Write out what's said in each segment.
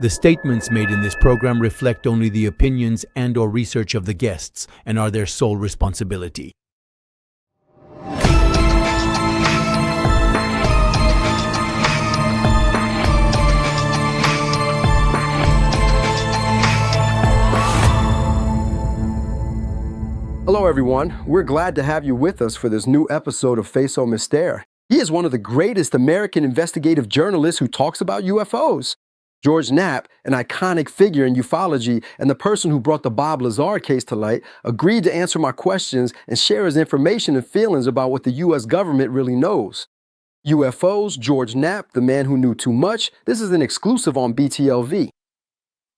The statements made in this program reflect only the opinions and/or research of the guests and are their sole responsibility. Hello, everyone. We're glad to have you with us for this new episode of Fassent Mystère. He is one of the greatest American investigative journalists who talks about UFOs. George Knapp, an iconic figure in ufology and the person who brought the Bob Lazar case to light, agreed to answer my questions and share his information and feelings about what the U.S. government really knows. UFOs, George Knapp, the man who knew too much. This is an exclusive on BTLV.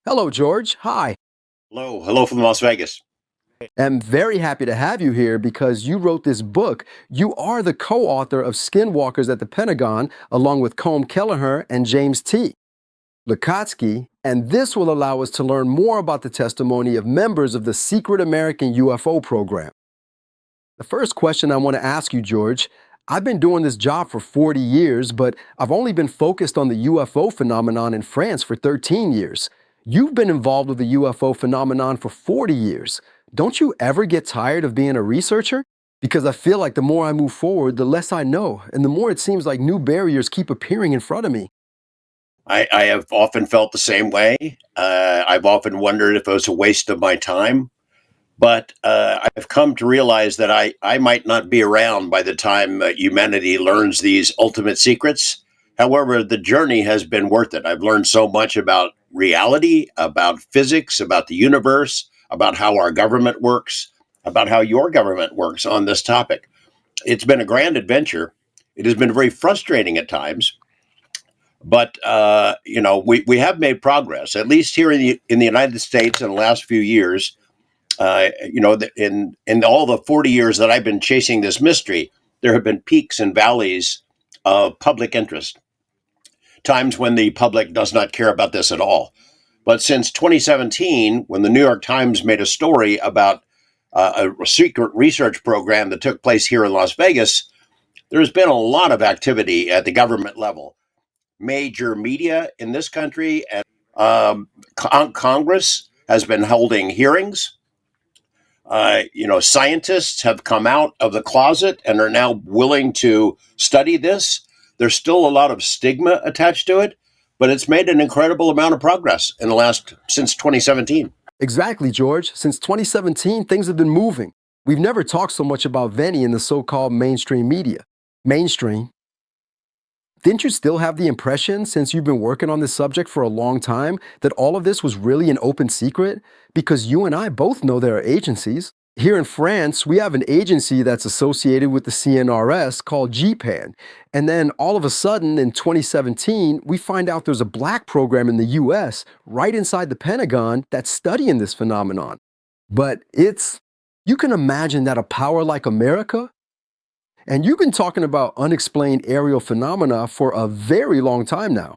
Hello, George. Hi. Hello from Las Vegas. I'm very happy to have you here because you wrote this book. You are the co-author of Skinwalkers at the Pentagon, along with Colm Kelleher and James T. Lukatsky, and this will allow us to learn more about the testimony of members of the secret American UFO program. The first question I want to ask you, George, I've been doing this job for 40 years, but I've only been focused on the UFO phenomenon in France for 13 years. You've been involved with the UFO phenomenon for 40 years. Don't you ever get tired of being a researcher? Because I feel like the more I move forward, the less I know, and the more it seems like new barriers keep appearing in front of me. I have often felt the same way. I've often wondered if it was a waste of my time. But I've come to realize that I might not be around by the time humanity learns these ultimate secrets. However, the journey has been worth it. I've learned so much about reality, about physics, about the universe, about how our government works, about how your government works on this topic. It's been a grand adventure. It has been very frustrating at times, but we have made progress. At least here in the United States in the last few years, in all the 40 years that I've been chasing this mystery, there have been peaks and valleys of public interest. Times when the public does not care about this at all. But since 2017, when the New York Times made a story about a secret research program that took place here in Las Vegas, there's been a lot of activity at the government level. Major media in this country and Congress has been holding hearings. Scientists have come out of the closet and are now willing to study this. There's still a lot of stigma attached to it, but it's made an incredible amount of progress since 2017. Exactly, George. Since 2017, things have been moving. We've never talked so much about Veni in the so-called mainstream media. Mainstream. Didn't you still have the impression, since you've been working on this subject for a long time, that all of this was really an open secret? Because you and I both know there are agencies. Here in France, we have an agency that's associated with the CNRS called GPAN. And then all of a sudden in 2017, we find out there's a black program in the US right inside the Pentagon that's studying this phenomenon. But you can imagine that a power like America, and you've been talking about unexplained aerial phenomena for a very long time now.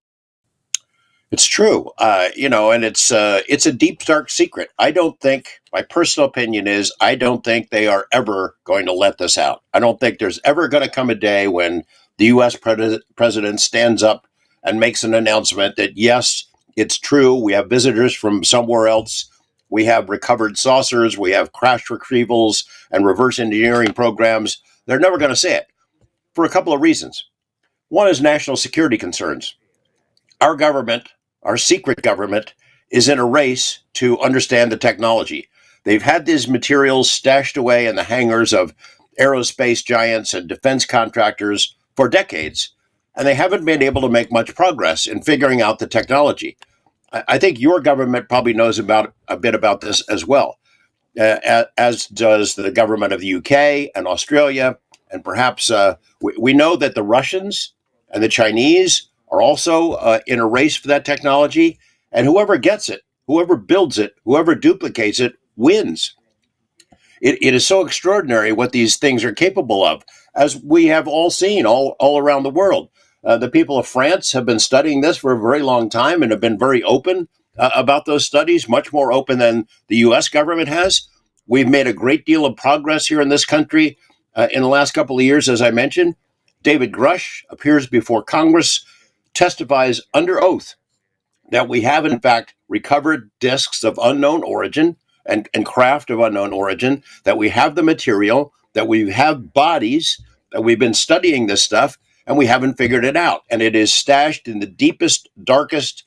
It's true, and it's a deep, dark secret. My personal opinion is, I don't think they are ever going to let this out. I don't think there's ever going to come a day when the U.S. president stands up and makes an announcement that, yes, it's true. We have visitors from somewhere else. We have recovered saucers. We have crash retrievals and reverse engineering programs. They're never going to say it for a couple of reasons. One is national security concerns. Our government, our secret government, is in a race to understand the technology. They've had these materials stashed away in the hangars of aerospace giants and defense contractors for decades, and they haven't been able to make much progress in figuring out the technology. I think your government probably knows a bit about this as well, as does the government of the UK and Australia, and perhaps we know that the Russians and the Chinese are also in a race for that technology, and whoever gets it, whoever builds it, whoever duplicates it, wins. It is so extraordinary what these things are capable of, as we have all seen all around the world. The people of France have been studying this for a very long time and have been very open about those studies, much more open than the U.S. government has. We've made a great deal of progress here in this country in the last couple of years, as I mentioned. David Grush appears before Congress, testifies under oath that we have, in fact, recovered discs of unknown origin and craft of unknown origin, that we have the material, that we have bodies, that we've been studying this stuff, and we haven't figured it out. And it is stashed in the deepest, darkest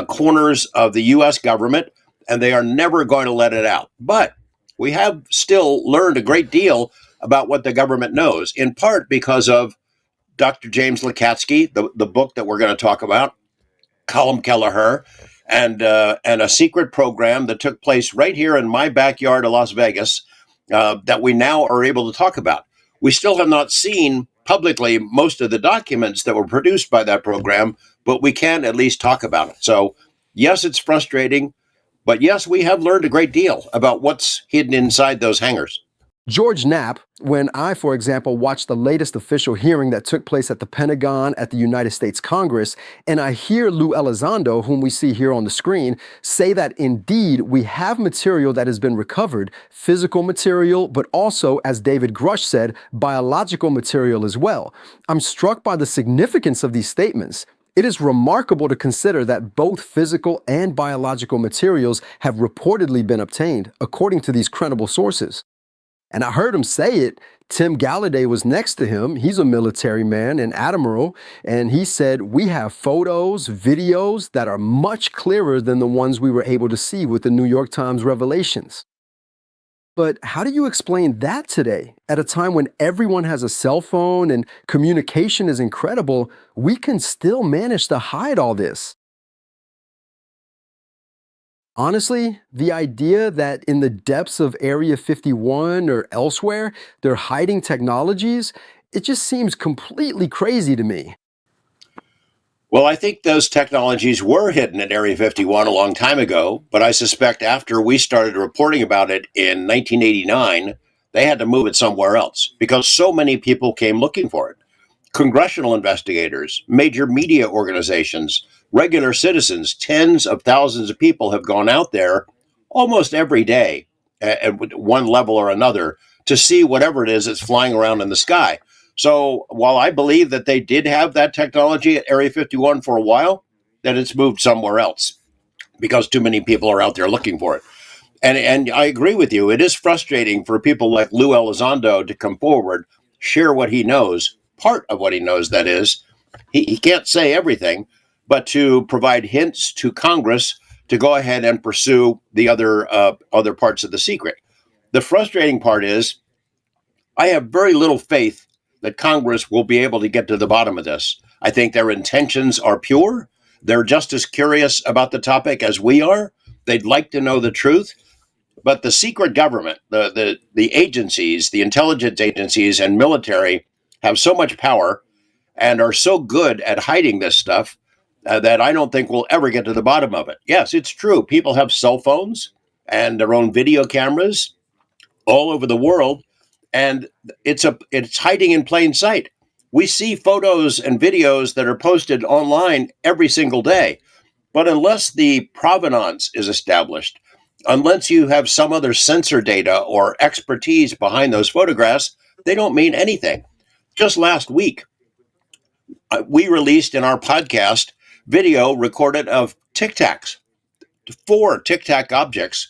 corners of the U.S. government, and they are never going to let it out. But we have still learned a great deal about what the government knows, in part because of Dr. James Lukatsky, the book that we're going to talk about, Colm Kelleher, and a secret program that took place right here in my backyard of Las Vegas that we now are able to talk about. We still have not seen publicly most of the documents that were produced by that program, but we can at least talk about it. So, yes, it's frustrating, but yes, we have learned a great deal about what's hidden inside those hangars. George Knapp, when I, for example, watched the latest official hearing that took place at the Pentagon at the United States Congress, and I hear Lou Elizondo, whom we see here on the screen, say that indeed we have material that has been recovered, physical material, but also, as David Grush said, biological material as well. I'm struck by the significance of these statements. It is remarkable to consider that both physical and biological materials have reportedly been obtained, according to these credible sources. And I heard him say it. Tim Galladay was next to him. He's a military man, an admiral. And he said, we have photos, videos that are much clearer than the ones we were able to see with the New York Times revelations. But how do you explain that today? At a time when everyone has a cell phone and communication is incredible, we can still manage to hide all this. Honestly, the idea that in the depths of Area 51 or elsewhere, they're hiding technologies, it just seems completely crazy to me. Well, I think those technologies were hidden at Area 51 a long time ago, but I suspect after we started reporting about it in 1989, they had to move it somewhere else because so many people came looking for it. Congressional investigators, major media organizations, regular citizens, tens of thousands of people have gone out there almost every day at one level or another to see whatever it is that's flying around in the sky. So while I believe that they did have that technology at Area 51 for a while, that it's moved somewhere else because too many people are out there looking for it. And I agree with you. It is frustrating for people like Lou Elizondo to come forward, share what he knows, part of what he knows, that is. He can't say everything, but to provide hints to Congress to go ahead and pursue the other parts of the secret. The frustrating part is I have very little faith that Congress will be able to get to the bottom of this. I think their intentions are pure. They're just as curious about the topic as we are. They'd like to know the truth. But the secret government, the agencies, the intelligence agencies and military have so much power and are so good at hiding this stuff that I don't think we'll ever get to the bottom of it. Yes, it's true. People have cell phones and their own video cameras all over the world, and it's hiding in plain sight. We see photos and videos that are posted online every single day, but unless the provenance is established, unless you have some other sensor data or expertise behind those photographs, they don't mean anything. Just last week, we released in our podcast video recorded of Tic Tacs, 4 Tic Tac objects,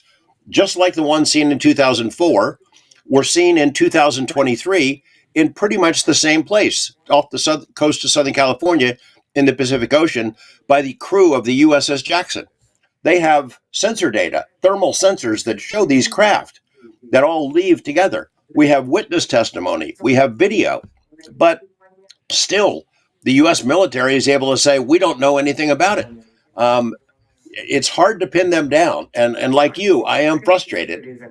just like the one seen in 2004, were seen in 2023 in pretty much the same place off the coast of Southern California in the Pacific Ocean by the crew of the USS Jackson. They have sensor data, thermal sensors that show these craft that all leave together. We have witness testimony. We have video. But still, the U.S. military is able to say, we don't know anything about it. It's hard to pin them down. And like you, I am frustrated.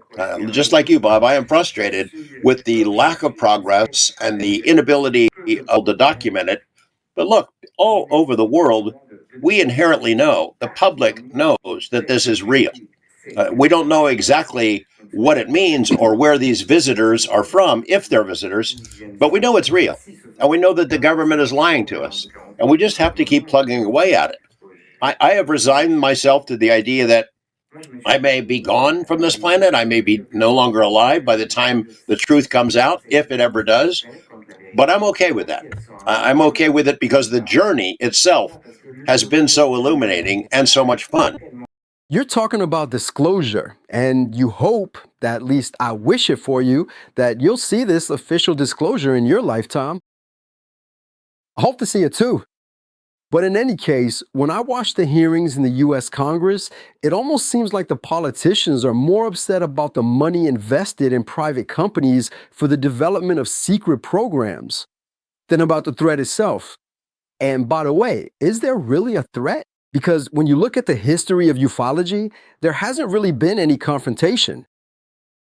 Just like you, Bob, I am frustrated with the lack of progress and the inability to document it. But look, all over the world, we inherently know, the public knows that this is real. We don't know exactly what it means or where these visitors are from, if they're visitors, but we know it's real. And we know that the government is lying to us. And we just have to keep plugging away at it. I have resigned myself to the idea that I may be gone from this planet. I may be no longer alive by the time the truth comes out, if it ever does. But I'm okay with that. I'm okay with it because the journey itself has been so illuminating and so much fun. You're talking about disclosure, and you hope, that at least I wish it for you, that you'll see this official disclosure in your lifetime. I hope to see it too. But in any case, when I watch the hearings in the US Congress, it almost seems like the politicians are more upset about the money invested in private companies for the development of secret programs than about the threat itself. And by the way, is there really a threat? Because when you look at the history of ufology, there hasn't really been any confrontation.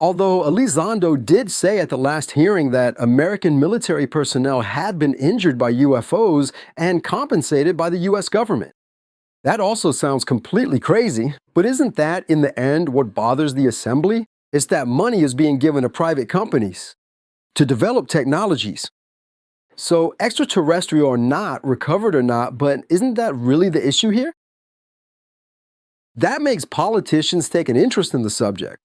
Although Elizondo did say at the last hearing that American military personnel had been injured by UFOs and compensated by the US government. That also sounds completely crazy, but isn't that, in the end, what bothers the assembly? It's that money is being given to private companies to develop technologies. So extraterrestrial or not, recovered or not, but isn't that really the issue here? That makes politicians take an interest in the subject.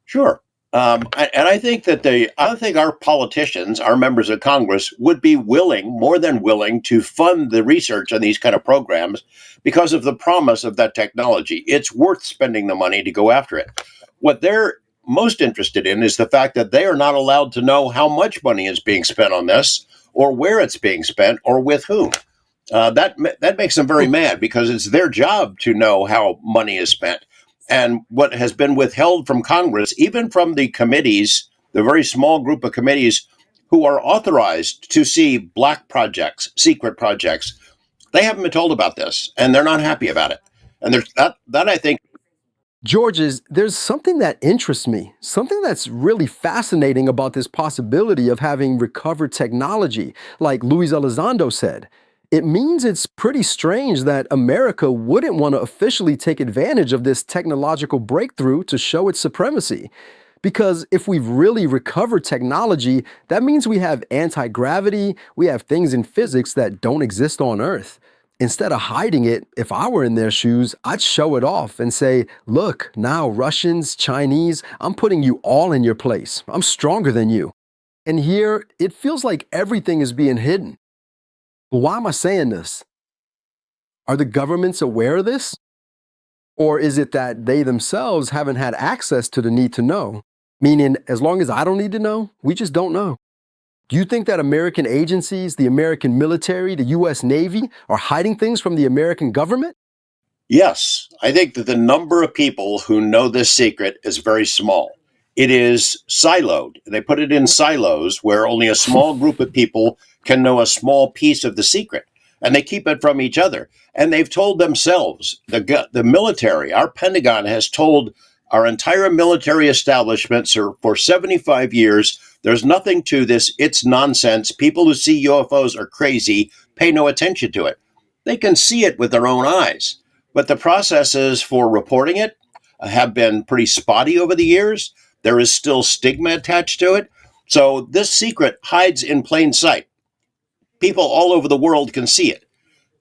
Sure. And I think that our politicians, our members of Congress, would be more than willing to fund the research on these kind of programs because of the promise of that technology. It's worth spending the money to go after it. What they're most interested in is the fact that they are not allowed to know how much money is being spent on this, or where it's being spent, or with whom. That makes them very mad because it's their job to know how money is spent. And what has been withheld from Congress, even from the committees, the very small group of committees who are authorized to see black projects, secret projects, they haven't been told about this, and they're not happy about it. And there's that I think. George, there's something that interests me, something that's really fascinating about this possibility of having recovered technology, like Luis Elizondo said. It means it's pretty strange that America wouldn't want to officially take advantage of this technological breakthrough to show its supremacy. Because if we've really recovered technology, that means we have anti-gravity, we have things in physics that don't exist on Earth. Instead of hiding it, if I were in their shoes, I'd show it off and say, look, now Russians, Chinese, I'm putting you all in your place. I'm stronger than you. And here, it feels like everything is being hidden. But why am I saying this? Are the governments aware of this? Or is it that they themselves haven't had access to the need to know? Meaning, as long as I don't need to know, we just don't know. Do you think that American agencies, the American military, the US Navy are hiding things from the American government? Yes, I think that the number of people who know this secret is very small. It is siloed. They put it in silos where only a small group of people can know a small piece of the secret, and they keep it from each other. And they've told themselves, the military, our Pentagon has told our entire military establishment for 75 years, there's nothing to this, it's nonsense. People who see UFOs are crazy, pay no attention to it. They can see it with their own eyes, but the processes for reporting it have been pretty spotty over the years. There is still stigma attached to it. So this secret hides in plain sight. People all over the world can see it.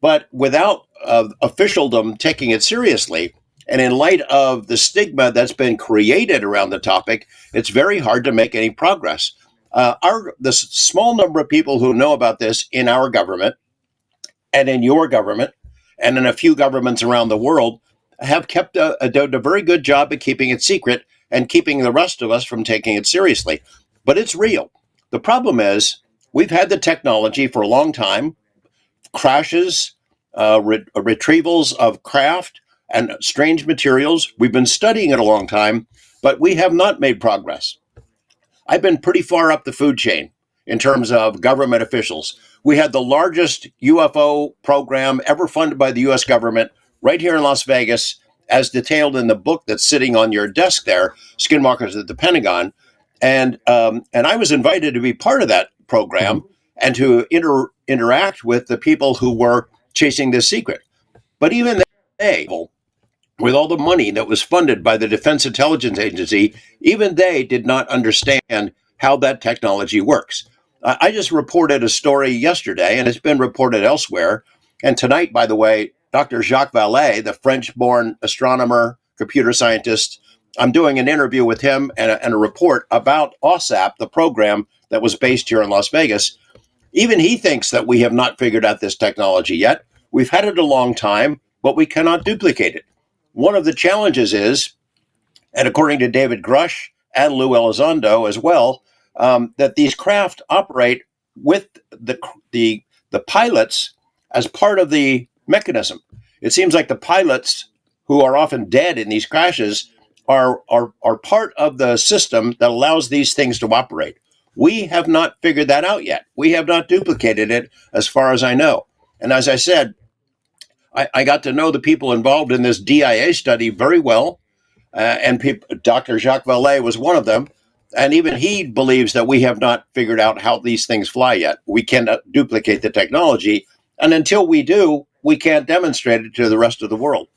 But without officialdom taking it seriously, and in light of the stigma that's been created around the topic, it's very hard to make any progress. The small number of people who know about this in our government and in your government and in a few governments around the world have kept done a very good job at keeping it secret and keeping the rest of us from taking it seriously. But it's real. The problem is we've had the technology for a long time, crashes, retrievals of craft and strange materials. We've been studying it a long time, but we have not made progress. I've been pretty far up the food chain in terms of government officials. We had the largest UFO program ever funded by the U.S. government right here in Las Vegas, as detailed in the book that's sitting on your desk there, Skinwalkers at the Pentagon. And I was invited to be part of that program and to interact with the people who were chasing this secret. But even they, with all the money that was funded by the Defense Intelligence Agency, even they did not understand how that technology works. I just reported a story yesterday, and it's been reported elsewhere. And tonight, by the way, Dr. Jacques Vallée, the French-born astronomer, computer scientist, I'm doing an interview with him and a report about OSAP, the program that was based here in Las Vegas. Even he thinks that we have not figured out this technology yet. We've had it a long time, but we cannot duplicate it. One of the challenges is, and according to David Grush and Lou Elizondo as well, that these craft operate with the pilots as part of the mechanism. It seems like the pilots, who are often dead in these crashes, are part of the system that allows these things to operate. We have not figured that out yet. We have not duplicated it as far as I know. And as I said, I got to know the people involved in this DIA study very well. Dr. Jacques Vallée was one of them. And even he believes that we have not figured out how these things fly yet. We cannot duplicate the technology. And until we do, we can't demonstrate it to the rest of the world.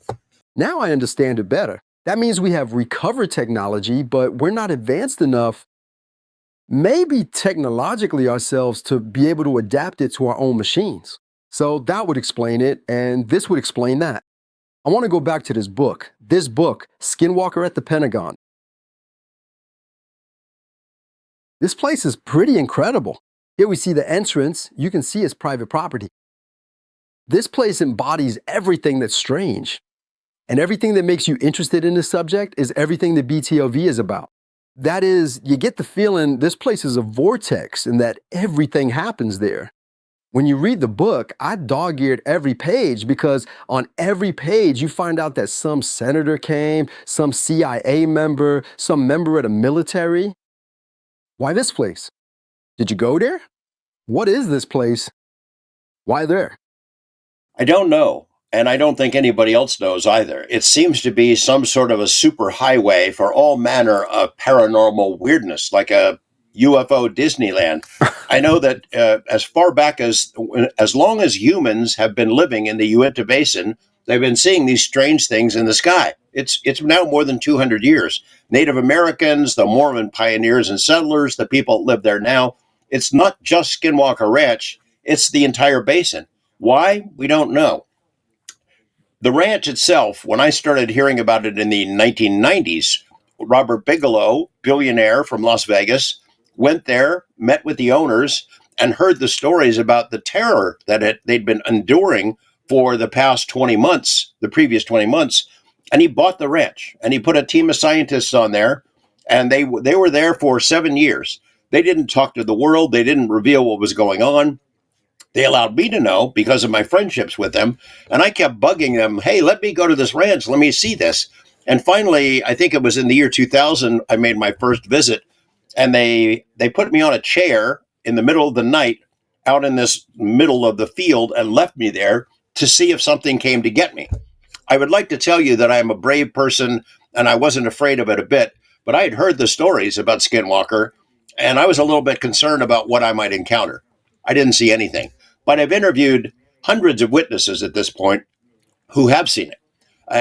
Now I understand it better. That means we have recovered technology, but we're not advanced enough, maybe technologically ourselves, to be able to adapt it to our own machines. So that would explain it, and this would explain that. I want to go back to this book, Skinwalker at the Pentagon. This place is pretty incredible. Here we see the entrance. You can see it's private property. This place embodies everything that's strange. And everything that makes you interested in this subject is everything that BTLV is about. That is, you get the feeling this place is a vortex and that everything happens there. When you read the book, I dog-eared every page because on every page you find out that some senator came, some CIA member, some member of the military. Why this place? Did you go there? What is this place? Why there? I don't know. And I don't think anybody else knows either. It seems to be some sort of a super highway for all manner of paranormal weirdness, like a UFO Disneyland. I know that as far back as long as humans have been living in the Uinta Basin, they've been seeing these strange things in the sky. It's now more than 200 years. Native Americans, the Mormon pioneers and settlers, the people that live there now. It's not just Skinwalker Ranch. It's the entire basin. Why? We don't know. The ranch itself, when I started hearing about it in the 1990s, Robert Bigelow, billionaire from Las Vegas, went there, met with the owners, and heard the stories about the terror that they'd been enduring for the past 20 months, the previous 20 months, and he bought the ranch, and he put a team of scientists on there, and they were there for 7 years. They didn't talk to the world. They didn't reveal what was going on. They allowed me to know because of my friendships with them, and I kept bugging them, hey, let me go to this ranch, let me see this. And finally, I think it was in the year 2000, I made my first visit, and they put me on a chair in the middle of the night out in this middle of the field and left me there to see if something came to get me. I would like to tell you that I am a brave person and I wasn't afraid of it a bit, but I had heard the stories about Skinwalker, and I was a little bit concerned about what I might encounter. I didn't see anything. But I've interviewed hundreds of witnesses at this point who have seen it.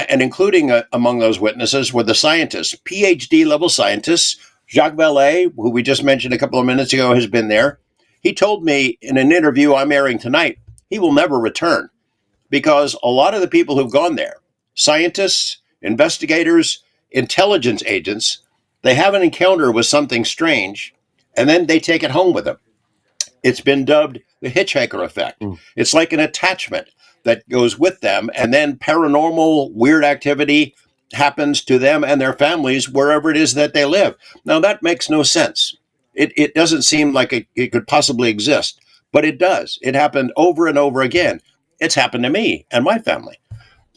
And including among those witnesses were the scientists, PhD level scientists. Jacques Vallée, who we just mentioned a couple of minutes ago, has been there. He told me in an interview I'm airing tonight, he will never return because a lot of the people who've gone there, scientists, investigators, intelligence agents, they have an encounter with something strange and then they take it home with them. It's been dubbed the hitchhiker effect. It's like an attachment that goes with them, and then paranormal weird activity happens to them and their families wherever it is that they live. Now, that makes no sense. It doesn't seem like it could possibly exist, but it does. It happened over and over again. It's happened to me and my family.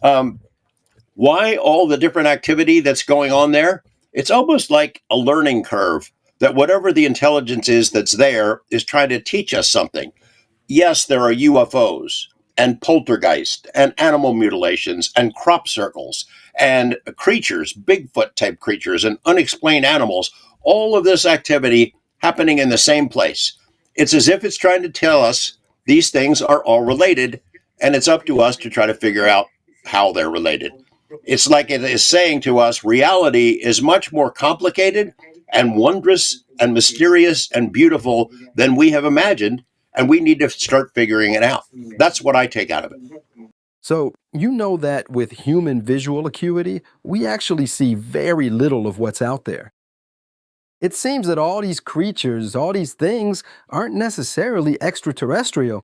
Why all the different activity that's going on there? It's almost like a learning curve that whatever the intelligence is that's there is trying to teach us something. Yes, there are UFOs and poltergeist and animal mutilations and crop circles and creatures, Bigfoot type creatures and unexplained animals, all of this activity happening in the same place. It's as if it's trying to tell us these things are all related, and it's up to us to try to figure out how they're related. It's like it is saying to us, reality is much more complicated and wondrous and mysterious and beautiful than we have imagined, and we need to start figuring it out. That's what I take out of it. So, you know that with human visual acuity, we actually see very little of what's out there. It seems that all these creatures, all these things, aren't necessarily extraterrestrial.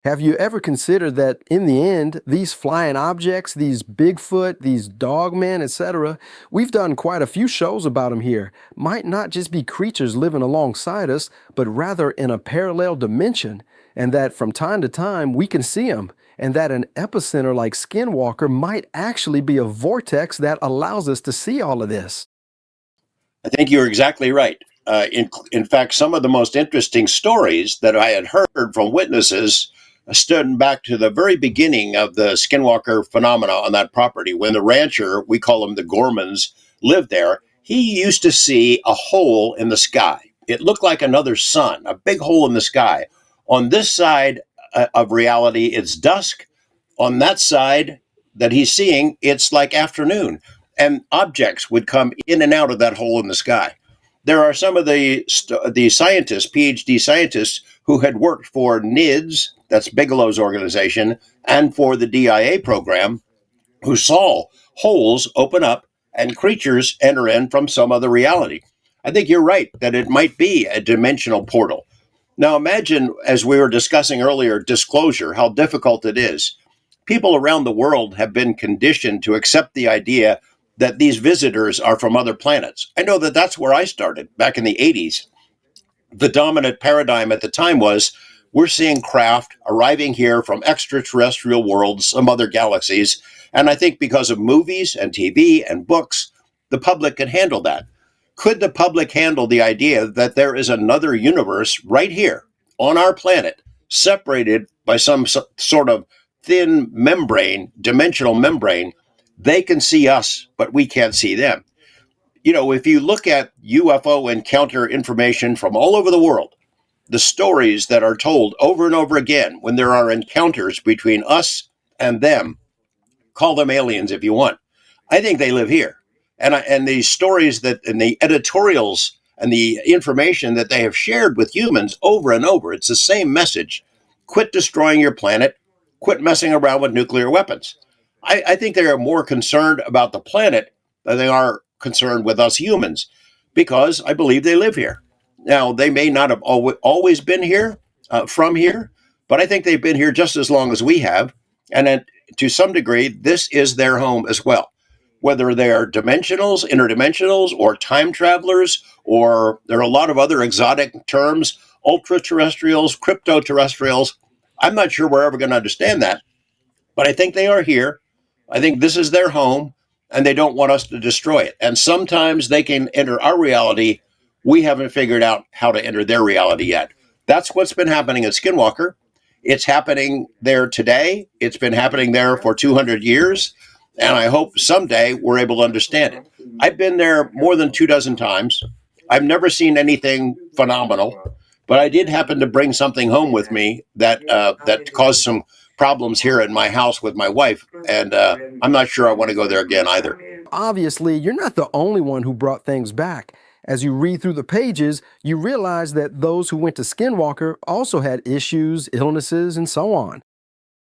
Have you ever considered that in the end, these flying objects, these Bigfoot, these dogmen, etc., we've done quite a few shows about them here, might not just be creatures living alongside us, but rather in a parallel dimension, and that from time to time we can see them, and that an epicenter like Skinwalker might actually be a vortex that allows us to see all of this? I think you're exactly right. In fact, some of the most interesting stories that I had heard from witnesses stood back to the very beginning of the Skinwalker phenomena on that property. When the rancher, we call him the Gormans, lived there, he used to see a hole in the sky. It looked like another sun, a big hole in the sky. On this side of reality, it's dusk. On that side that he's seeing, it's like afternoon. And objects would come in and out of that hole in the sky. There are some of the scientists, PhD scientists, who had worked for NIDS, that's Bigelow's organization, and for the DIA program, who saw holes open up and creatures enter in from some other reality. I think you're right that it might be a dimensional portal. Now imagine, as we were discussing earlier, disclosure, how difficult it is. People around the world have been conditioned to accept the idea that these visitors are from other planets. I know that that's where I started back in the 80s. The dominant paradigm at the time was we're seeing craft arriving here from extraterrestrial worlds, some other galaxies. And I think because of movies and TV and books, the public can handle that. Could the public handle the idea that there is another universe right here on our planet, separated by some sort of thin membrane, dimensional membrane? They can see us, but we can't see them. You know, if you look at UFO encounter information from all over the world, the stories that are told over and over again when there are encounters between us and them, call them aliens if you want. I think they live here. And the stories that, and the editorials and the information that they have shared with humans over and over, it's the same message. Quit destroying your planet. Quit messing around with nuclear weapons. I think they are more concerned about the planet than they are concerned with us humans, because I believe they live here. Now, they may not have always been here, from here, but I think they've been here just as long as we have. And to some degree, this is their home as well. Whether they are dimensionals, interdimensionals, or time travelers, or there are a lot of other exotic terms, ultra-terrestrials, crypto-terrestrials. I'm not sure we're ever going to understand that, but I think they are here. I think this is their home, and they don't want us to destroy it. And sometimes they can enter our reality. We haven't figured out how to enter their reality yet. That's what's been happening at Skinwalker. It's happening there today. It's been happening there for 200 years. And I hope someday we're able to understand it. I've been there more than 24 times. I've never seen anything phenomenal, but I did happen to bring something home with me that caused some problems here in my house with my wife. And I'm not sure I want to go there again either. Obviously, you're not the only one who brought things back. As you read through the pages, you realize that those who went to Skinwalker also had issues, illnesses, and so on.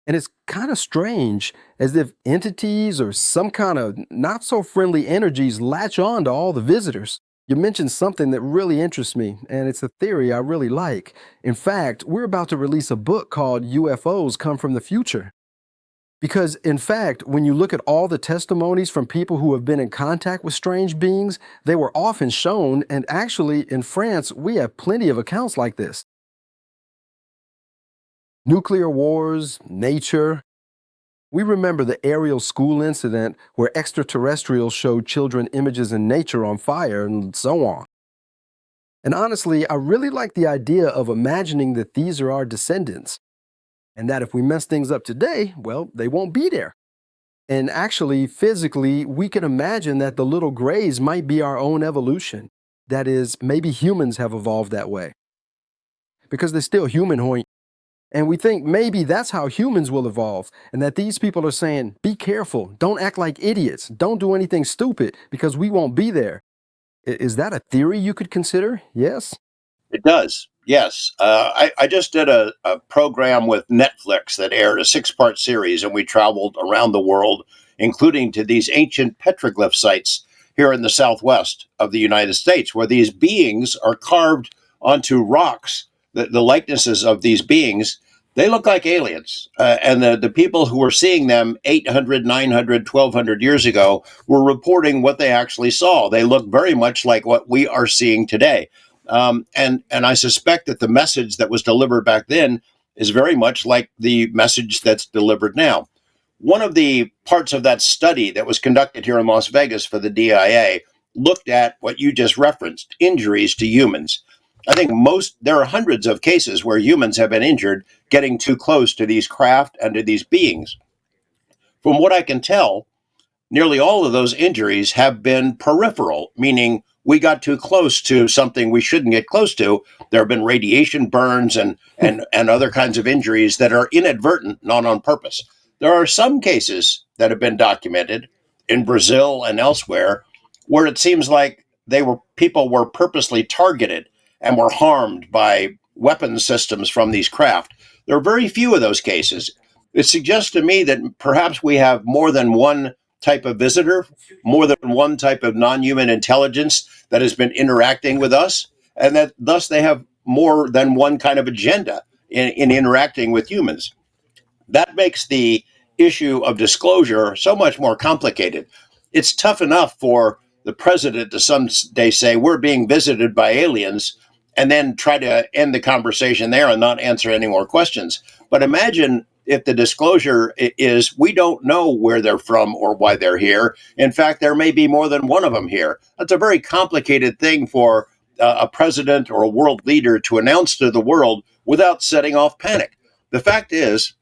And it's kind of strange, as if entities or some kind of not so friendly energies latch on to all the visitors. You mentioned something that really interests me, and it's a theory I really like. In fact, we're about to release a book called UFOs Come from the Future. Because, in fact, when you look at all the testimonies from people who have been in contact with strange beings, they were often shown, and actually, in France, we have plenty of accounts like this. Nuclear wars, nature. We remember the aerial school incident where extraterrestrials showed children images in nature on fire and so on. And honestly, I really like the idea of imagining that these are our descendants, and that if we mess things up today, well, they won't be there. And actually, physically, we can imagine that the little grays might be our own evolution. That is, maybe humans have evolved that way. Because they're still humanoid. And we think maybe that's how humans will evolve, and that these people are saying, be careful, don't act like idiots, don't do anything stupid, because we won't be there. Is that a theory you could consider? Yes? It does, yes. I just did a program with Netflix that aired a 6-part series, and we traveled around the world, including to these ancient petroglyph sites here in the southwest of the United States, where these beings are carved onto rocks, the likenesses of these beings They look like aliens. And the people who were seeing them 800, 900, 1200 years ago were reporting what they actually saw. They look very much like what we are seeing today. And I suspect that the message that was delivered back then is very much like the message that's delivered now. One of the parts of that study that was conducted here in Las Vegas for the DIA looked at what you just referenced, injuries to humans. I think there are hundreds of cases where humans have been injured getting too close to these craft and to these beings. From what I can tell, nearly all of those injuries have been peripheral, meaning we got too close to something we shouldn't get close to. There have been radiation burns and other kinds of injuries that are inadvertent, not on purpose. There are some cases that have been documented in Brazil and elsewhere where it seems like people were purposely targeted and were harmed by weapon systems from these craft. There are very few of those cases. It suggests to me that perhaps we have more than one type of visitor, more than one type of non-human intelligence that has been interacting with us, and that thus they have more than one kind of agenda in interacting with humans. That makes the issue of disclosure so much more complicated. It's tough enough for the president to someday say, we're being visited by aliens, and then try to end the conversation there and not answer any more questions. But imagine if the disclosure is, we don't know where they're from or why they're here. In fact, there may be more than one of them here. That's a very complicated thing for a president or a world leader to announce to the world without setting off panic. The fact is,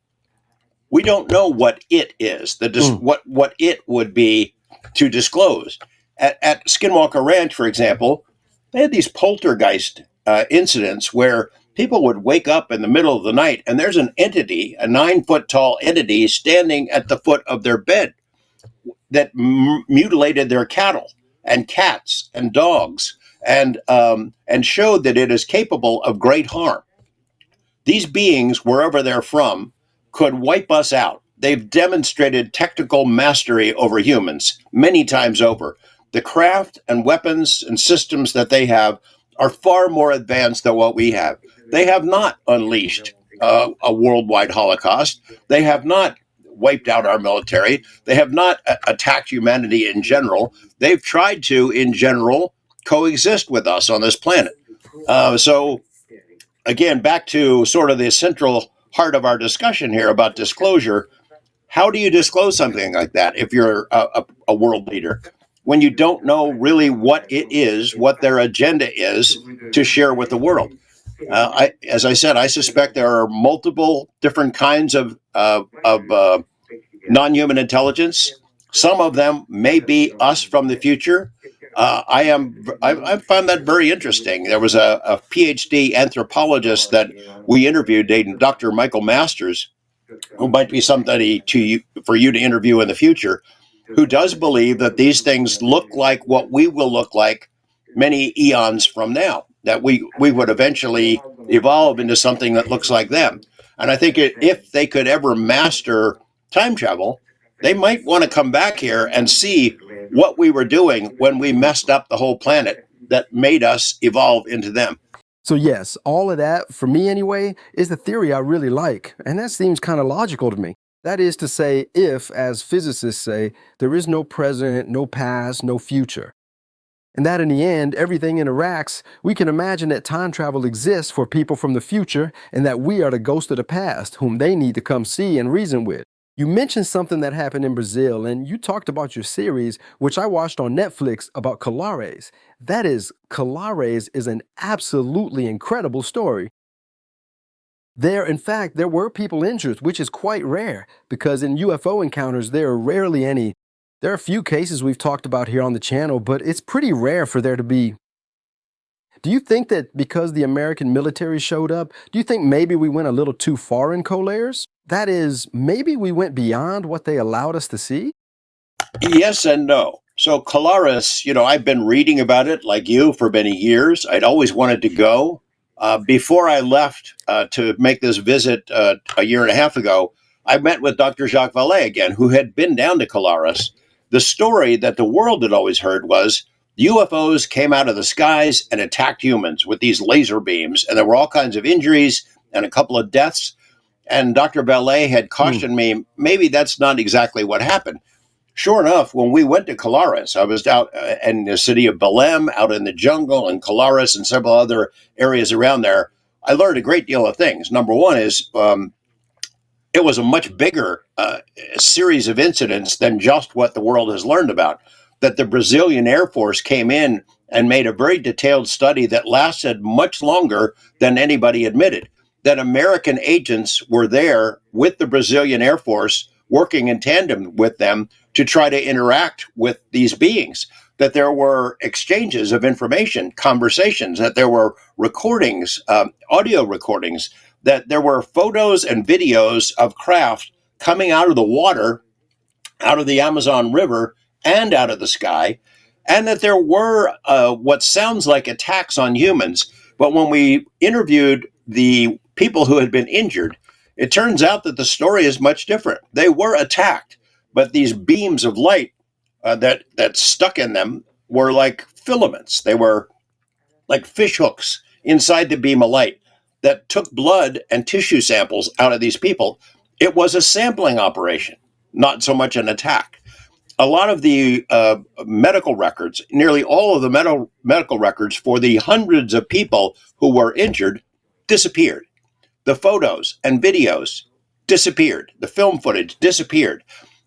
we don't know what it is, what it would be to disclose. At Skinwalker Ranch, for example, they had these poltergeist incidents where people would wake up in the middle of the night and there's an entity, a 9-foot tall entity, standing at the foot of their bed that mutilated their cattle and cats and dogs and showed that it is capable of great harm. These beings, wherever they're from, could wipe us out. They've demonstrated technical mastery over humans many times over. The craft and weapons and systems that they have are far more advanced than what we have. They have not unleashed a worldwide Holocaust. They have not wiped out our military. They have not attacked humanity in general. They've tried to, in general, coexist with us on this planet. So, again, back to sort of the central heart of our discussion here about disclosure. How do you disclose something like that if you're a world leader, when you don't know really what it is, what their agenda is to share with the world? As I said, I suspect there are multiple different kinds of non-human intelligence. Some of them may be us from the future. I found that very interesting. There was a PhD anthropologist that we interviewed, Dr. Michael Masters, who might be somebody for you to interview in the future, who does believe that these things look like what we will look like many eons from now, that we would eventually evolve into something that looks like them. And I think if they could ever master time travel, they might want to come back here and see what we were doing when we messed up the whole planet that made us evolve into them. So yes, all of that, for me anyway, is the theory I really like. And that seems kind of logical to me. That is to say, if, as physicists say, there is no present, no past, no future, and that in the end, everything interacts, we can imagine that time travel exists for people from the future and that we are the ghost of the past, whom they need to come see and reason with. You mentioned something that happened in Brazil, and you talked about your series, which I watched on Netflix, about Colares. That is, Colares is an absolutely incredible story. In fact, there were people injured, which is quite rare, because in UFO encounters, there are rarely any. There are a few cases we've talked about here on the channel, but it's pretty rare for there to be. Do you think that because the American military showed up, do you think maybe we went a little too far in Colares? That is, maybe we went beyond what they allowed us to see? Yes and no. So Colares, I've been reading about it like you for many years. I'd always wanted to go. Before I left to make this visit a year and a half ago, I met with Dr. Jacques Vallée again, who had been down to Colares. The story that the world had always heard was UFOs came out of the skies and attacked humans with these laser beams, and there were all kinds of injuries and a couple of deaths. And Dr. Ballet had cautioned me, maybe that's not exactly what happened. Sure enough, when we went to Colares, I was out in the city of Belém, out in the jungle, and Colares and several other areas around there. I learned a great deal of things. Number one is it was a much bigger series of incidents than just what the world has learned about. That the Brazilian Air Force came in and made a very detailed study that lasted much longer than anybody admitted. That American agents were there with the Brazilian Air Force, working in tandem with them to try to interact with these beings. That there were exchanges of information, conversations, that there were recordings, audio recordings, that there were photos and videos of craft coming out of the water, out of the Amazon River, and out of the sky, and that there were what sounds like attacks on humans. But when we interviewed the people who had been injured, it turns out that the story is much different. They were attacked, but these beams of light that stuck in them were like filaments. They were like fish hooks inside the beam of light that took blood and tissue samples out of these people. It was a sampling operation, not so much an attack. A lot of the medical records, nearly all of the medical records for the hundreds of people who were injured disappeared. The photos and videos disappeared. The film footage disappeared.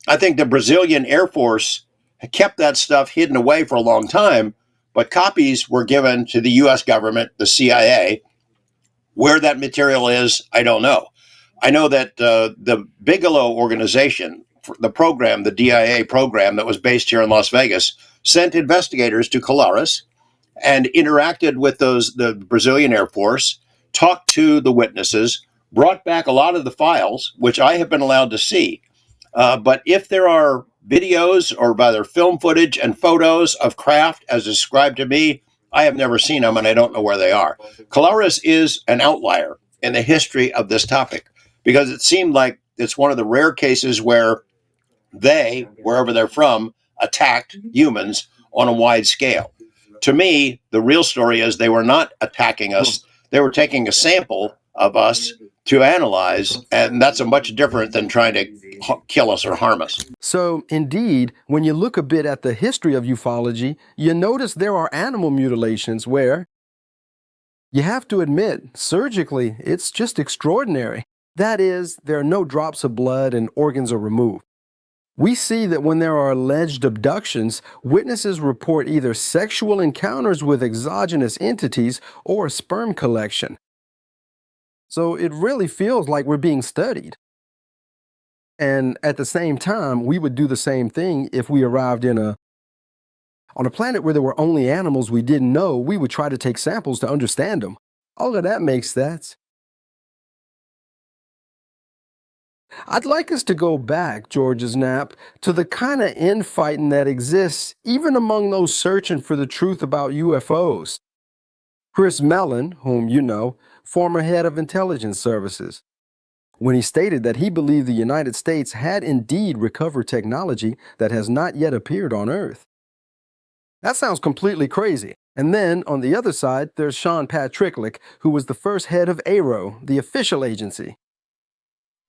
I think the Brazilian Air Force kept that stuff hidden away for a long time, but copies were given to the U.S. government, the CIA. Where that material is, I don't know. I know that the Bigelow organization, the program, the DIA program that was based here in Las Vegas, sent investigators to Colares and interacted with the Brazilian Air Force, talked to the witnesses, brought back a lot of the files, which I have been allowed to see. But if there are videos or rather film footage and photos of craft as described to me, I have never seen them and I don't know where they are. Colares is an outlier in the history of this topic because it seemed like it's one of the rare cases where they, wherever they're from, attacked humans on a wide scale. To me, the real story is they were not attacking us. They were taking a sample of us to analyze, and that's a much different than trying to kill us or harm us. So, indeed, when you look a bit at the history of ufology, you notice there are animal mutilations where, you have to admit, surgically, it's just extraordinary. That is, there are no drops of blood and organs are removed. We see that when there are alleged abductions, witnesses report either sexual encounters with exogenous entities or sperm collection. So it really feels like we're being studied. And at the same time, we would do the same thing if we arrived on a planet where there were only animals we didn't know. We would try to take samples to understand them. All of that makes sense. I'd like us to go back, George Knapp, to the kind of infighting that exists even among those searching for the truth about UFOs. Chris Mellon, whom you know, former head of intelligence services, when he stated that he believed the United States had indeed recovered technology that has not yet appeared on Earth. That sounds completely crazy. And then, on the other side, there's Sean Patricklick, who was the first head of AARO, the official agency.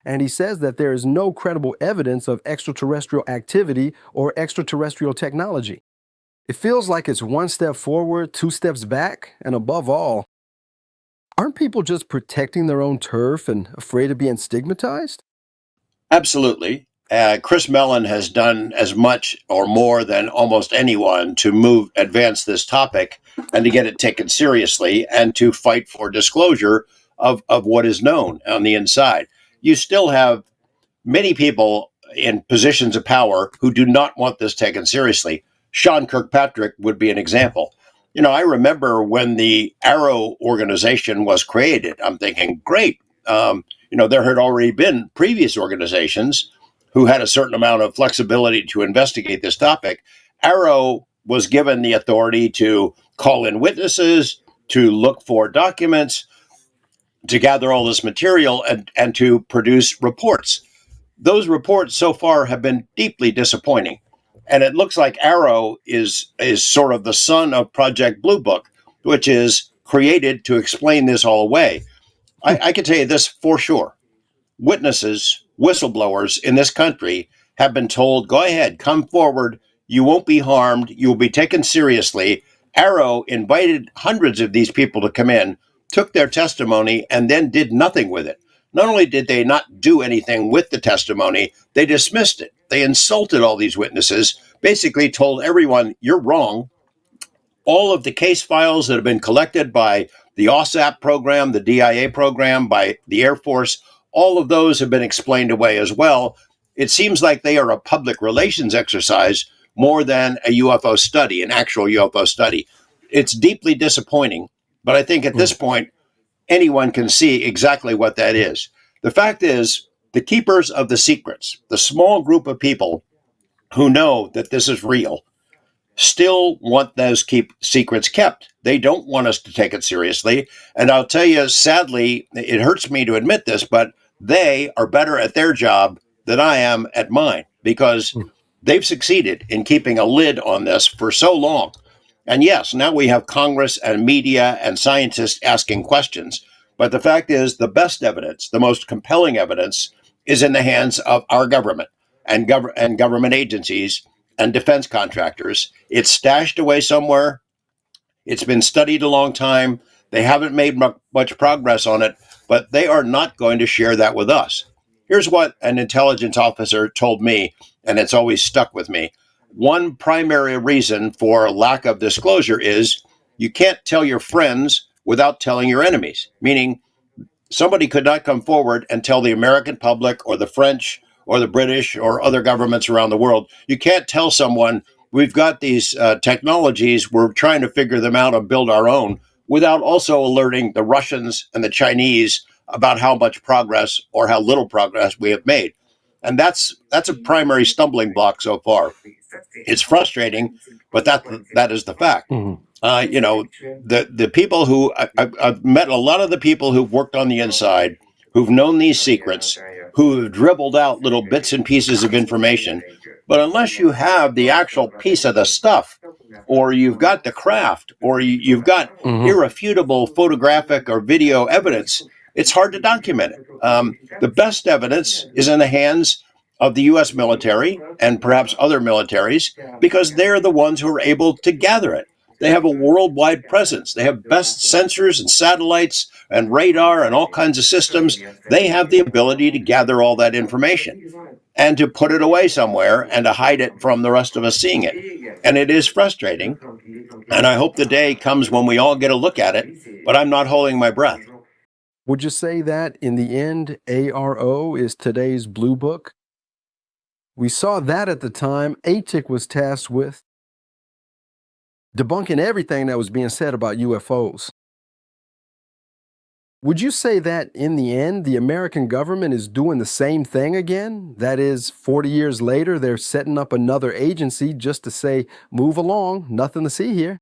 And he says that there is no credible evidence of extraterrestrial activity or extraterrestrial technology. It feels like it's one step forward, two steps back, and above all, aren't people just protecting their own turf and afraid of being stigmatized? Absolutely. Chris Mellon has done as much or more than almost anyone to advance this topic and to get it taken seriously and to fight for disclosure of what is known on the inside. You still have many people in positions of power who do not want this taken seriously. Sean Kirkpatrick would be an example. You know, I remember when the Arrow organization was created, I'm thinking, great. There had already been previous organizations who had a certain amount of flexibility to investigate this topic. Arrow was given the authority to call in witnesses, to look for documents, to gather all this material and to produce reports. Those reports so far have been deeply disappointing. And it looks like Arrow is sort of the son of Project Blue Book, which is created to explain this all away. I can tell you this for sure. witnesses, whistleblowers in this country have been told, go ahead, come forward. You won't be harmed. You will be taken seriously. Arrow invited hundreds of these people to come in, took their testimony, and then did nothing with it. Not only did they not do anything with the testimony, they dismissed it. They insulted all these witnesses, basically told everyone, you're wrong. All of the case files that have been collected by the OSAP program, the DIA program, by the Air Force, all of those have been explained away as well. It seems like they are a public relations exercise more than a UFO study, an actual UFO study. It's deeply disappointing, but I think at this point, anyone can see exactly what that is. The fact is, the keepers of the secrets, the small group of people who know that this is real, still want those secrets kept. They don't want us to take it seriously. And I'll tell you, sadly, it hurts me to admit this, but they are better at their job than I am at mine, because they've succeeded in keeping a lid on this for so long. And yes, now we have Congress and media and scientists asking questions. But the fact is, the best evidence, the most compelling evidence, is in the hands of our government and government agencies and defense contractors. It's stashed away somewhere. It's been studied a long time. They haven't made much progress on it, but they are not going to share that with us. Here's what an intelligence officer told me, and it's always stuck with me. One primary reason for lack of disclosure is you can't tell your friends without telling your enemies, meaning somebody could not come forward and tell the American public or the French or the British or other governments around the world. You can't tell someone, we've got these technologies, we're trying to figure them out and build our own, without also alerting the Russians and the Chinese about how much progress or how little progress we have made. And that's a primary stumbling block so far. It's frustrating, but that is the fact. The people who I've met, a lot of the people who've worked on the inside, who've known these secrets, who have dribbled out little bits and pieces of information. But unless you have the actual piece of the stuff, or you've got the craft, or you've got irrefutable photographic or video evidence, it's hard to document it. The best evidence is in the hands of the U.S. military and perhaps other militaries, because they're the ones who are able to gather it. They have a worldwide presence. They have best sensors and satellites and radar and all kinds of systems. They have the ability to gather all that information and to put it away somewhere and to hide it from the rest of us seeing it. And it is frustrating. And I hope the day comes when we all get a look at it, but I'm not holding my breath. Would you say that in the end, ARO is today's blue book? We saw that at the time ATIC was tasked with debunking everything that was being said about UFOs. Would you say that in the end, the American government is doing the same thing again? That is, 40 years later, they're setting up another agency just to say, move along, nothing to see here.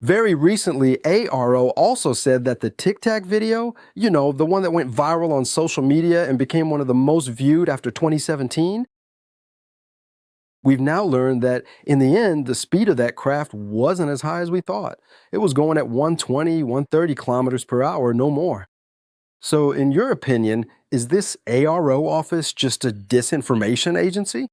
Very recently, ARO also said that the Tic Tac video, the one that went viral on social media and became one of the most viewed after 2017, we've now learned that in the end, the speed of that craft wasn't as high as we thought. It was going at 120, 130 kilometers per hour, no more. So in your opinion, is this ARO office just a disinformation agency?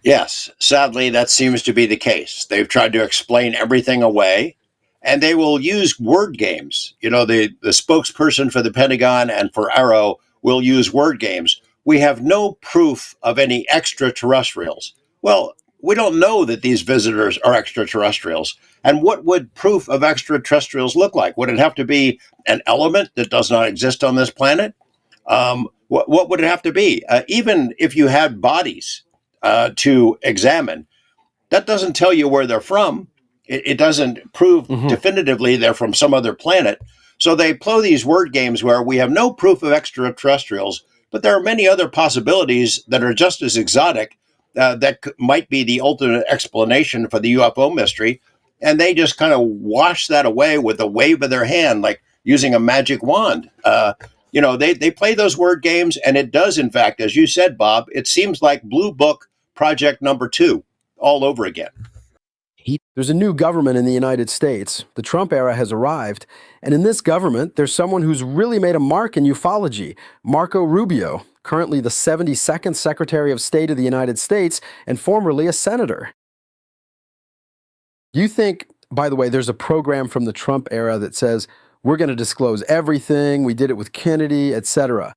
Yes, sadly, that seems to be the case. They've tried to explain everything away, and they will use word games. The spokesperson for the Pentagon and for ARO will use word games. We have no proof of any extraterrestrials. Well, we don't know that these visitors are extraterrestrials. And what would proof of extraterrestrials look like? Would it have to be an element that does not exist on this planet? What would it have to be? Even if you had bodies to examine, that doesn't tell you where they're from. It doesn't prove definitively they're from some other planet. So they play these word games where we have no proof of extraterrestrials, but there are many other possibilities that are just as exotic that might be the ultimate explanation for the UFO mystery. And they just kind of wash that away with a wave of their hand, like using a magic wand. They play those word games, and it does, in fact, as you said, Bob, it seems like Blue Book Project number 2 all over again. There's a new government in the United States. The Trump era has arrived. And in this government, there's someone who's really made a mark in ufology, Marco Rubio, currently the 72nd Secretary of State of the United States and formerly a senator. You think, by the way, there's a program from the Trump era that says, we're going to disclose everything, we did it with Kennedy, etc.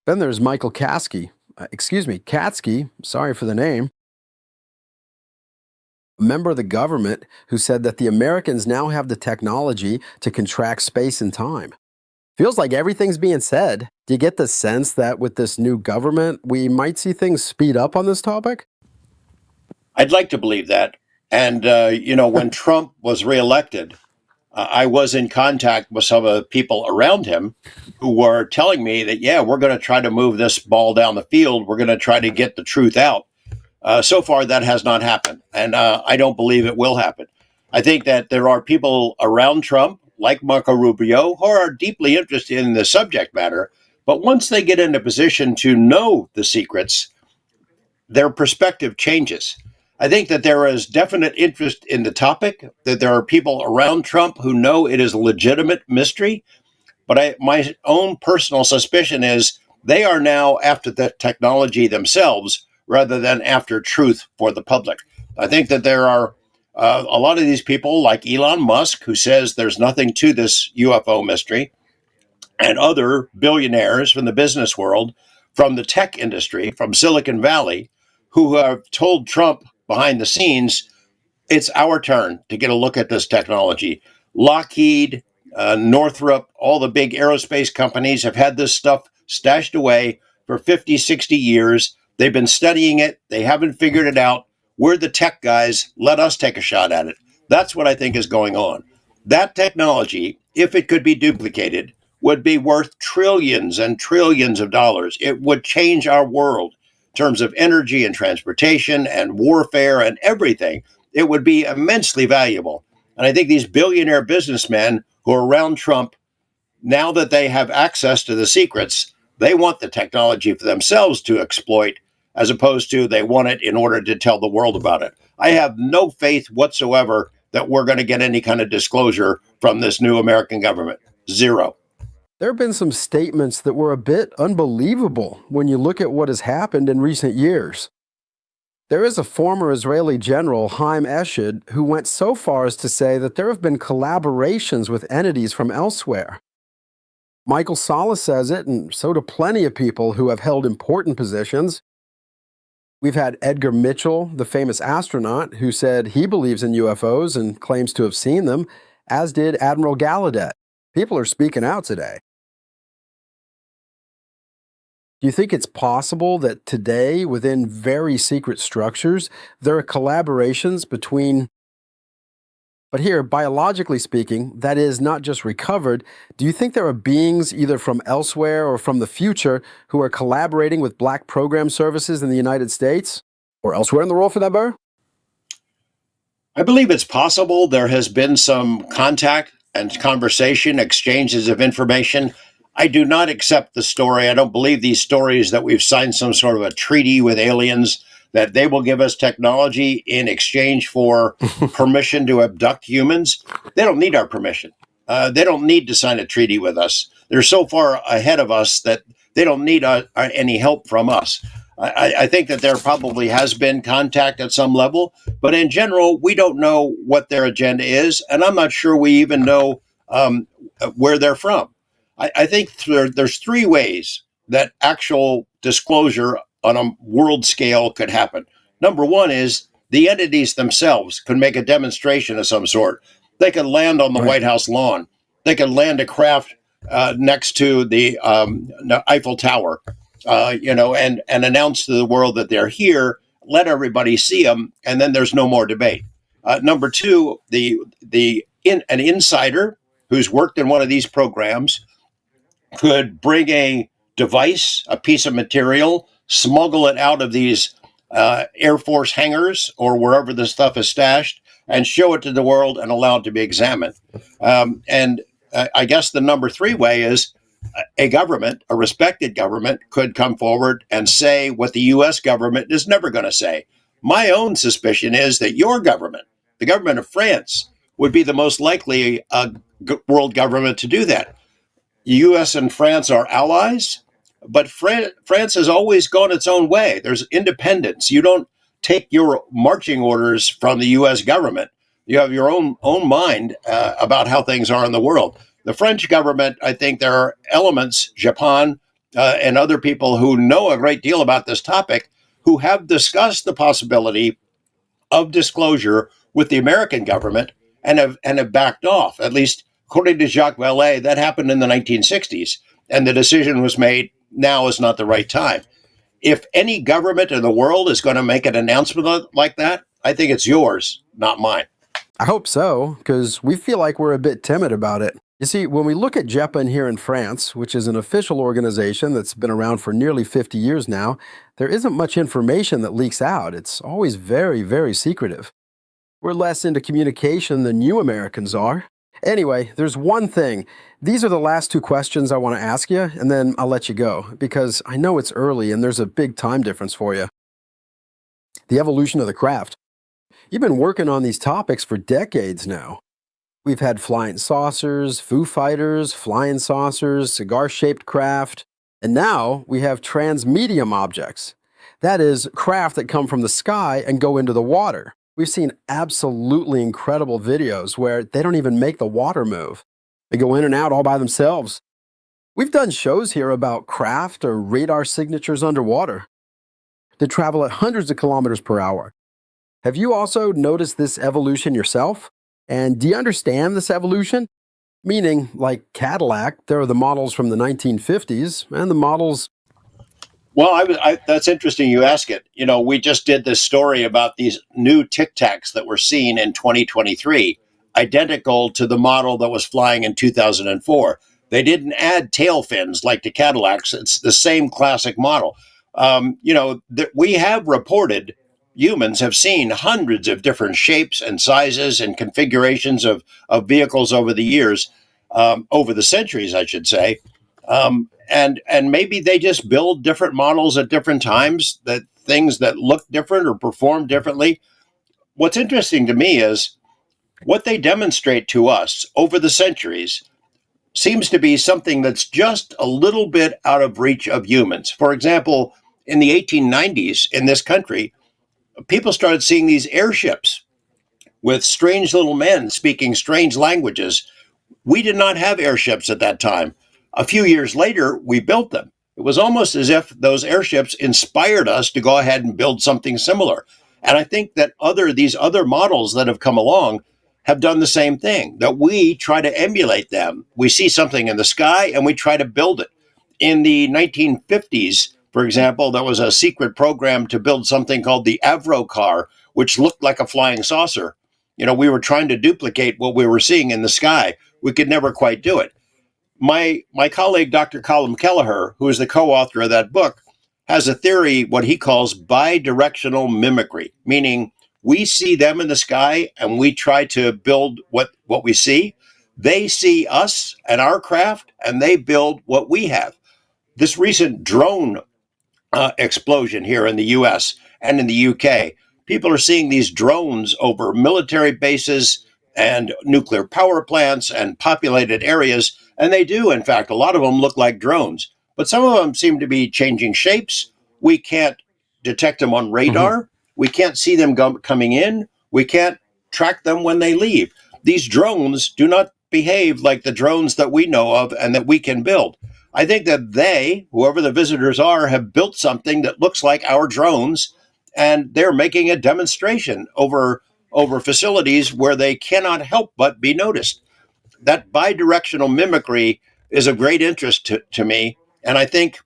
Then there's Michael Katsky, sorry for the name, a member of the government who said that the Americans now have the technology to contract space and time. Feels like everything's being said. Do you get the sense that with this new government, we might see things speed up on this topic? I'd like to believe that. And, when Trump was reelected, I was in contact with some of the people around him who were telling me that, yeah, we're going to try to move this ball down the field. We're going to try to get the truth out. So far, that has not happened, and I don't believe it will happen. I think that there are people around Trump, like Marco Rubio, who are deeply interested in the subject matter, but once they get in a position to know the secrets, their perspective changes. I think that there is definite interest in the topic, that there are people around Trump who know it is a legitimate mystery, but my own personal suspicion is they are now after the technology themselves, rather than after truth for the public. I think that there are a lot of these people like Elon Musk, who says there's nothing to this UFO mystery, and other billionaires from the business world, from the tech industry, from Silicon Valley, who have told Trump behind the scenes, it's our turn to get a look at this technology. Lockheed, Northrop, all the big aerospace companies have had this stuff stashed away for 50, 60 years. They've been studying it. They haven't figured it out. We're the tech guys. Let us take a shot at it. That's what I think is going on. That technology, if it could be duplicated, would be worth trillions and trillions of dollars. It would change our world in terms of energy and transportation and warfare and everything. It would be immensely valuable. And I think these billionaire businessmen who are around Trump, now that they have access to the secrets, they want the technology for themselves to exploit, as opposed to they want it in order to tell the world about it. I have no faith whatsoever that we're going to get any kind of disclosure from this new American government. Zero. There have been some statements that were a bit unbelievable when you look at what has happened in recent years. There is a former Israeli general, Haim Eshed, who went so far as to say that there have been collaborations with entities from elsewhere. Michael Salla says it, and so do plenty of people who have held important positions. We've had Edgar Mitchell, the famous astronaut, who said he believes in UFOs and claims to have seen them, as did Admiral Gallaudet. People are speaking out today. Do you think it's possible that today, within very secret structures, there are collaborations between, but here, biologically speaking, that is not just recovered, do you think there are beings either from elsewhere or from the future who are collaborating with black program services in the United States or elsewhere in the world for that matter? I believe it's possible. There has been some contact and conversation, exchanges of information. I do not accept the story. I don't believe these stories that we've signed some sort of a treaty with aliens, that they will give us technology in exchange for permission to abduct humans. They don't need our permission. They don't need to sign a treaty with us. They're so far ahead of us that they don't need any help from us. I think that there probably has been contact at some level, but in general, we don't know what their agenda is, and I'm not sure we even know where they're from. I think there's three ways that actual disclosure on a world scale could happen. Number one is the entities themselves could make a demonstration of some sort. They could land on the White House lawn. They could land a craft next to the Eiffel Tower, and announce to the world that they're here, let everybody see them, and then there's no more debate. Number two, an insider who's worked in one of these programs could bring a device, a piece of material, smuggle it out of these Air Force hangars or wherever the stuff is stashed, and show it to the world and allow it to be examined. And I guess the number three way is a government, a respected government, could come forward and say what the U.S. government is never going to say. My own suspicion is that your government, the government of France, would be the most likely world government to do that. The U.S. and France are allies, but France has always gone its own way. There's independence. You don't take your marching orders from the U.S. government. You have your own mind about how things are in the world. The French government, I think there are elements, Japan and other people who know a great deal about this topic, who have discussed the possibility of disclosure with the American government and have backed off. At least according to Jacques Vallée, that happened in the 1960s, and the decision was made now is not the right time. If any government in the world is going to make an announcement like that, I think it's yours, not mine. I hope so, because we feel like we're a bit timid about it. You see, when we look at JEPAN here in France, which is an official organization that's been around for nearly 50 years now, there isn't much information that leaks out. It's always very, very secretive. We're less into communication than you Americans are. Anyway, there's one thing. These are the last two questions I want to ask you, and then I'll let you go, because I know it's early and there's a big time difference for you. The evolution of the craft. You've been working on these topics for decades now. We've had flying saucers, Foo Fighters, flying saucers, cigar-shaped craft, and now we have transmedium objects. That is, craft that come from the sky and go into the water. We've seen absolutely incredible videos where they don't even make the water move. They go in and out all by themselves. We've done shows here about craft or radar signatures underwater. They travel at hundreds of kilometers per hour. Have you also noticed this evolution yourself? And do you understand this evolution? Meaning, like Cadillac, there are the models from the 1950s and the models... Well, that's interesting you ask it. You know, we just did this story about these new Tic Tacs that were seen in 2023, identical to the model that was flying in 2004. They didn't add tail fins like the Cadillacs. It's the same classic model. We have reported, humans have seen hundreds of different shapes and sizes and configurations of vehicles over the years, over the centuries, I should say. And maybe they just build different models at different times, that things that look different or perform differently. What's interesting to me is what they demonstrate to us over the centuries seems to be something that's just a little bit out of reach of humans. For example, in the 1890s in this country, people started seeing these airships with strange little men speaking strange languages. We did not have airships at that time. A few years later, we built them. It was almost as if those airships inspired us to go ahead and build something similar. And I think that these other models that have come along have done the same thing, that we try to emulate them. We see something in the sky and we try to build it. In the 1950s, for example, there was a secret program to build something called the Avro car, which looked like a flying saucer. You know, we were trying to duplicate what we were seeing in the sky. We could never quite do it. My colleague, Dr. Colin Kelleher, who is the co-author of that book, has a theory, what he calls bidirectional mimicry, meaning we see them in the sky and we try to build what we see. They see us and our craft and they build what we have. This recent drone explosion here in the US and in the UK, people are seeing these drones over military bases and nuclear power plants and populated areas. And they do, in fact, a lot of them look like drones, but some of them seem to be changing shapes. We can't detect them on radar. We can't see them coming in. We can't track them when they leave. These drones do not behave like the drones that we know of and that we can build. I think that they, whoever the visitors are, have built something that looks like our drones, and they're making a demonstration over facilities where they cannot help but be noticed. That bidirectional mimicry is of great interest to me, and I think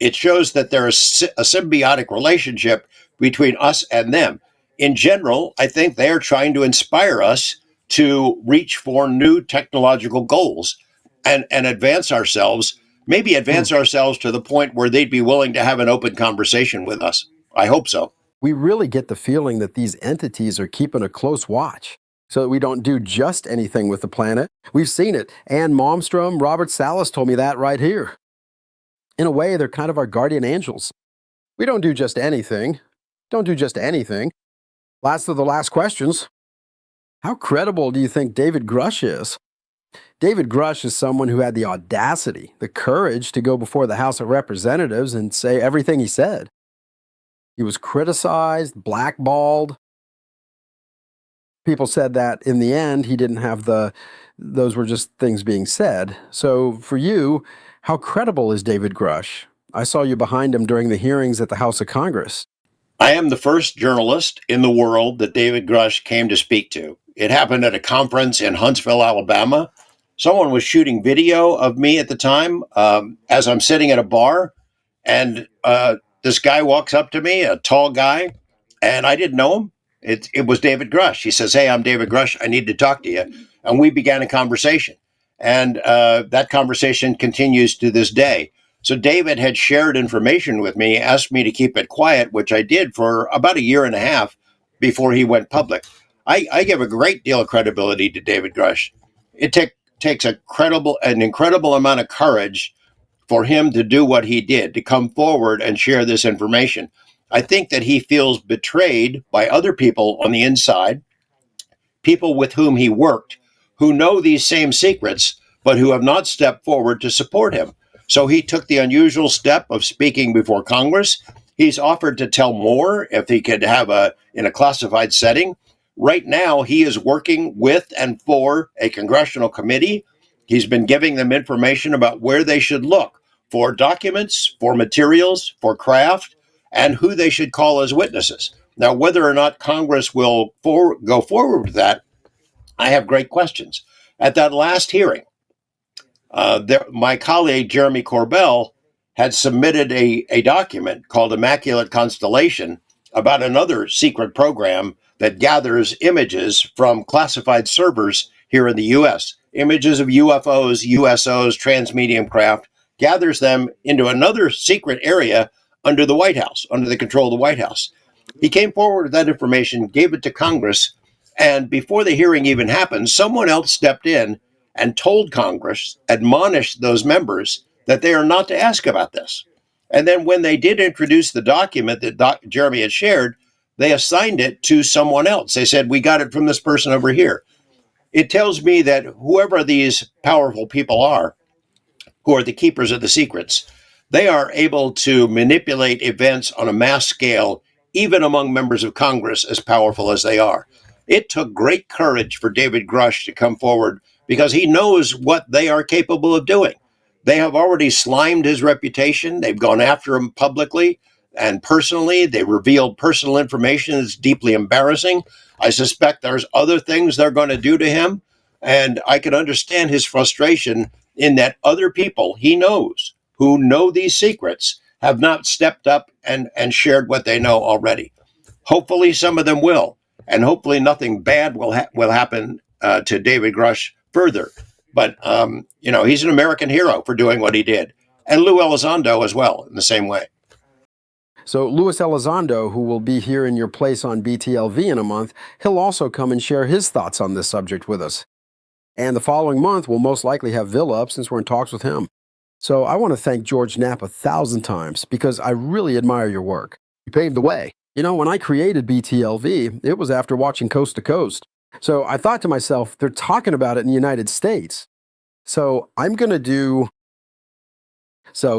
it shows that there is a symbiotic relationship between us and them. In general, I think they are trying to inspire us to reach for new technological goals and advance ourselves, maybe advance ourselves to the point where they'd be willing to have an open conversation with us. I hope so. We really get the feeling that these entities are keeping a close watch so that we don't do just anything with the planet. We've seen it. Ann Malmstrom, Robert Salas told me that right here. In a way, they're kind of our guardian angels. We don't do just anything. Don't do just anything. Last of the last questions. How credible do you think David Grush is? David Grush is someone who had the audacity, the courage to go before the House of Representatives and say everything he said. He was criticized, blackballed. People said that in the end, he didn't have those were just things being said. So for you, how credible is David Grush? I saw you behind him during the hearings at the House of Congress. I am the first journalist in the world that David Grush came to speak to. It happened at a conference in Huntsville, Alabama. Someone was shooting video of me at the time as I'm sitting at a bar, and this guy walks up to me, a tall guy, and I didn't know him. It was David Grush. He says, "Hey, I'm David Grush. I need to talk to you." And we began a conversation. And that conversation continues to this day. So David had shared information with me, asked me to keep it quiet, which I did for about a year and a half before he went public. I give a great deal of credibility to David Grush. It takes an incredible amount of courage for him to do what he did, to come forward and share this information. I think that he feels betrayed by other people on the inside, people with whom he worked, who know these same secrets, but who have not stepped forward to support him. So he took the unusual step of speaking before Congress. He's offered to tell more if he could have in a classified setting. Right now, he is working with and for a congressional committee. He's been giving them information about where they should look for documents, for materials, for craft, and who they should call as witnesses. Now, whether or not Congress will go forward with that, I have great questions. At that last hearing, my colleague, Jeremy Corbell, had submitted a document called Immaculate Constellation about another secret program that gathers images from classified servers here in the U.S., images of UFOs, USOs, transmedium craft, gathers them into another secret area under the White House, under the control of the White House. He came forward with that information, gave it to Congress, and before the hearing even happened, someone else stepped in and told Congress, admonished those members that they are not to ask about this. And then when they did introduce the document that Jeremy had shared, they assigned it to someone else. They said, "We got it from this person over here." It tells me that whoever these powerful people are, who are the keepers of the secrets, they are able to manipulate events on a mass scale, even among members of Congress as powerful as they are. It took great courage for David Grush to come forward because he knows what they are capable of doing. They have already slimed his reputation. They've gone after him publicly and personally. They revealed personal information that's deeply embarrassing. I suspect there's other things they're going to do to him. And I can understand his frustration in that other people he knows who know these secrets have not stepped up and shared what they know already. Hopefully some of them will. And hopefully nothing bad will happen to David Grush further. But, he's an American hero for doing what he did. And Lou Elizondo as well, in the same way. So Louis Elizondo, who will be here in your place on BTLV in a month, he'll also come and share his thoughts on this subject with us. And the following month, we'll most likely have Vil up since we're in talks with him. So I want to thank George Knapp 1,000 times because I really admire your work. You paved the way. When I created BTLV, it was after watching Coast to Coast. So I thought to myself, they're talking about it in the United States. So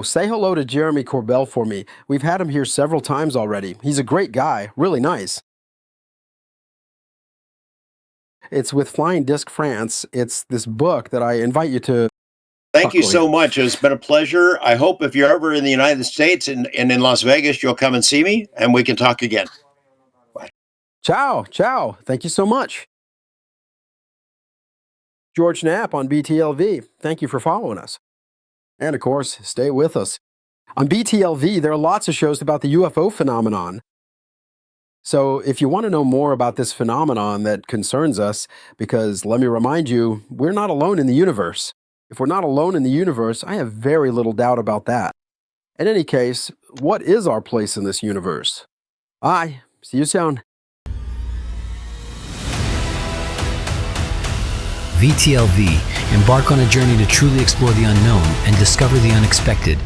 say hello to Jeremy Corbell for me. We've had him here several times already. He's a great guy, really nice. It's with Flying Disc France. It's this book that I invite you to. Thank you so much. It's been a pleasure. I hope if you're ever in the United States and in Las Vegas, you'll come and see me and we can talk again. Bye. Ciao. Thank you so much. George Knapp on BTLV. Thank you for following us. And of course, stay with us. On BTLV, there are lots of shows about the UFO phenomenon. So if you want to know more about this phenomenon that concerns us, because let me remind you, we're not alone in the universe. If we're not alone in the universe, I have very little doubt about that. In any case, what is our place in this universe? Bye. See you soon. VTLV. Embark on a journey to truly explore the unknown and discover the unexpected.